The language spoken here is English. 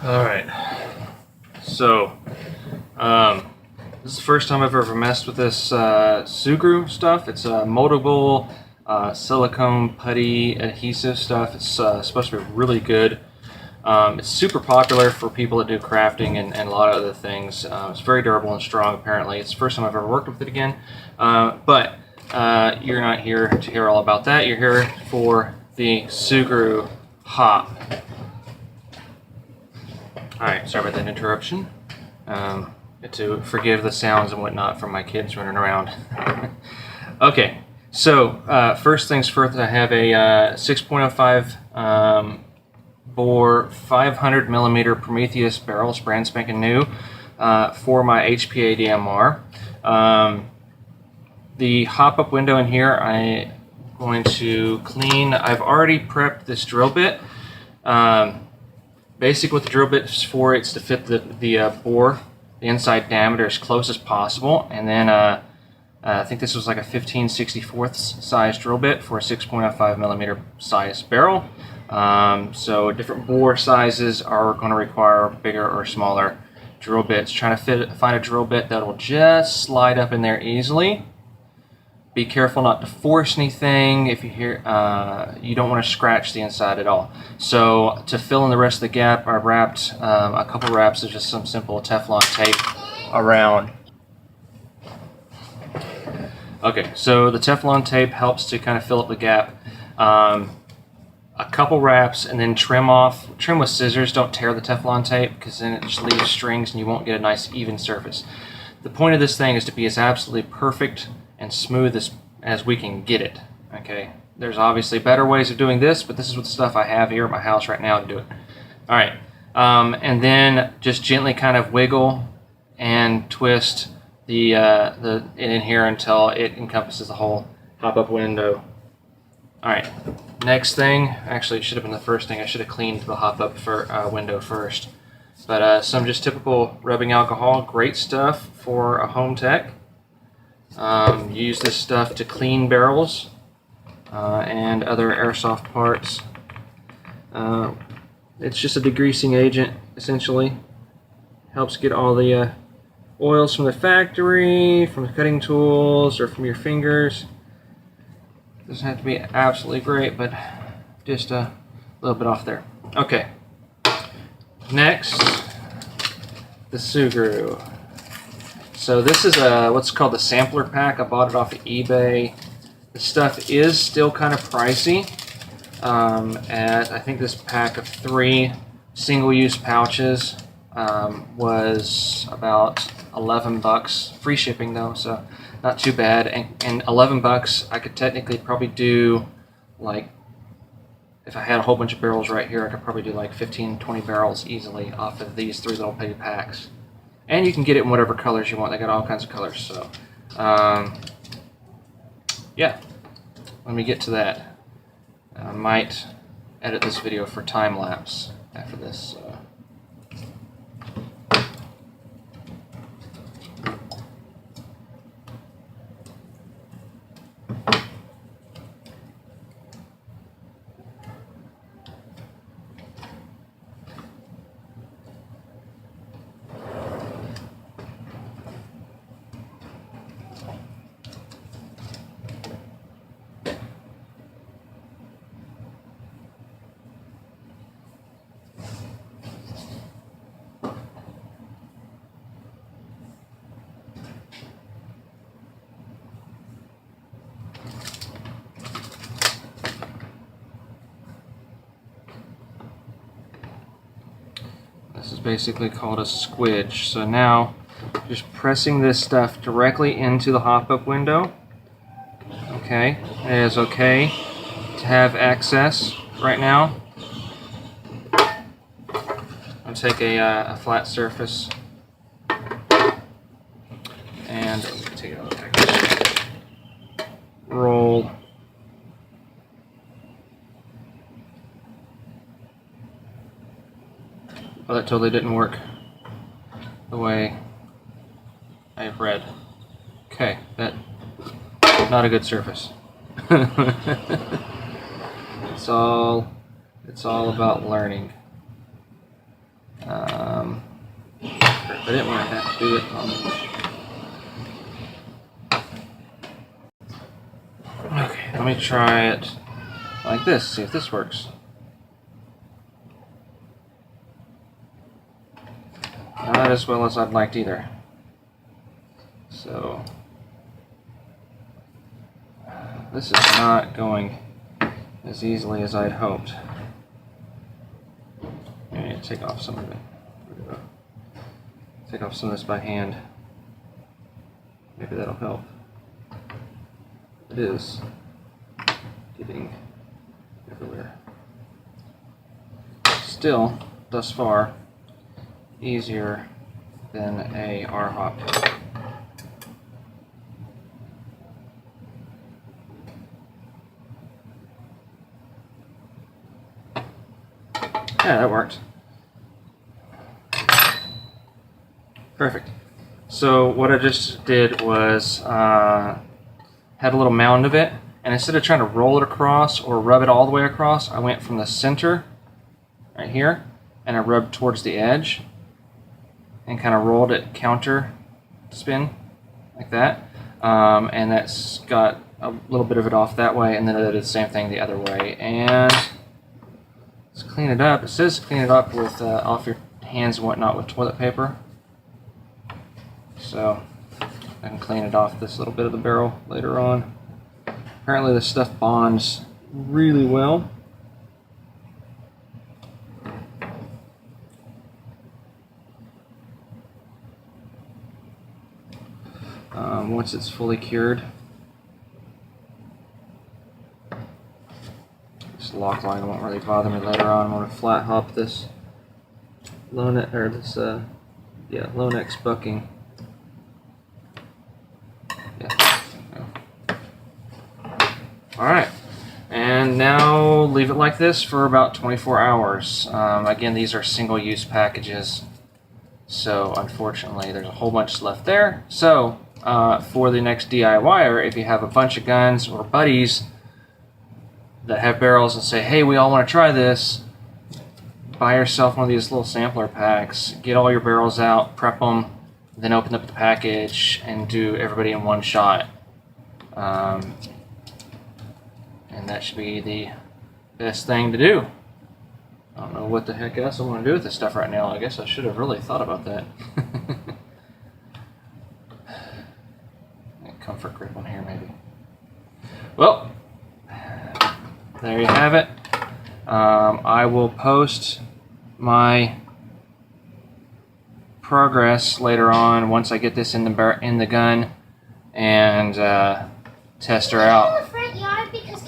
Alright, so this is the first time I've ever messed with this Sugru stuff. It's a moldable silicone putty adhesive stuff. It's supposed to be really good. It's super popular for people that do crafting and a lot of other things. It's very durable and strong apparently. It's the first time I've ever worked with it again. But you're not here to hear all about that. You're here for the Sugru S-Hop. Alright, sorry about that interruption. To forgive the sounds and whatnot from my kids running around. Okay, so first things first, I have a 6.05 bore 500 millimeter Prometheus barrels, brand spanking new, for my HPA DMR. The hop-up window in here, I'm going to clean. I've already prepped this drill bit. Basically what the drill bit is for, it's to fit the bore, the inside diameter as close as possible, and then I think this was like a 15/64 size drill bit for a 6.05 millimeter size barrel. So different bore sizes are going to require bigger or smaller drill bits. Trying to find a drill bit that will just slide up in there easily. Be careful not to force anything. If you hear, you don't want to scratch the inside at all. So to fill in the rest of the gap, I wrapped a couple wraps of just some simple Teflon tape around. Okay, so the Teflon tape helps to kind of fill up the gap. A couple wraps and then trim with scissors. Don't tear the Teflon tape because then it just leaves strings and you won't get a nice even surface. The point of this thing is to be as absolutely perfect and smooth as we can get it. Okay, there's obviously better ways of doing this, but this is what the stuff I have here at my house right now to do it. All right, and then just gently kind of wiggle and twist the in here until it encompasses the whole pop-up window. All right, next thing, actually it should have been the first thing. I should have cleaned the hop-up window first. But some just typical rubbing alcohol, great stuff for a home tech. Use this stuff to clean barrels and other airsoft parts. It's just a degreasing agent, essentially. Helps get all the oils from the factory, from the cutting tools, or from your fingers. Doesn't have to be absolutely great, but just a little bit off there. Okay. Next, the Sugru. So this is what's called the sampler pack. I bought it off of eBay. The stuff is still kind of pricey. I think this pack of 3 single-use pouches was about 11 bucks. Free shipping though, so not too bad. And 11 bucks, I could technically probably do, like, if I had a whole bunch of barrels right here, I could probably do like 15, 20 barrels easily off of these 3 little petty packs. And you can get it in whatever colors you want. They got all kinds of colors. So, yeah, let me get to that. I might edit this video for time lapse after this. This is basically called a squidge. So now, just pressing this stuff directly into the hop-up window. Okay, it is okay to have access right now. I'll take a flat surface and take it out of the package. Roll. Oh, that totally didn't work the way I've read. Okay, that not a good surface. It's all about learning. I didn't want to have to do it on. Okay, let me try it like this, see if this works. Not as well as I'd liked either. So, this is not going as easily as I'd hoped. I need to take off some of it. Take off some of this by hand. Maybe that'll help. It is getting everywhere. Still, thus far, easier than a R-hop. Yeah, that worked. Perfect. So what I just did was had a little mound of it, and instead of trying to roll it across or rub it all the way across, I went from the center right here, and I rubbed towards the edge and kind of rolled it counter spin like that, and that's got a little bit of it off that way, and then I did the same thing the other way. And let's clean it up. It says clean it up with off your hands and whatnot with toilet paper. So I can clean it off this little bit of the barrel later on. Apparently this stuff bonds really well. Once it's fully cured. This lock line won't really bother me later on. I'm going to flat hop this low neck, or this low neck bucking. Yeah. Alright, and now leave it like this for about 24 hours. Again, these are single-use packages, so unfortunately there's a whole bunch left there. So for the next DIYer, if you have a bunch of guns or buddies that have barrels and say, hey, we all want to try this, buy yourself one of these little sampler packs, get all your barrels out, prep them, then open up the package and do everybody in one shot. And that should be the best thing to do. I don't know what the heck else I want to do with this stuff right now. I guess I should have really thought about that. Comfort grip on here, maybe. Well, there you have it. I will post my progress later on once I get this in the gun and test her out. The front yard because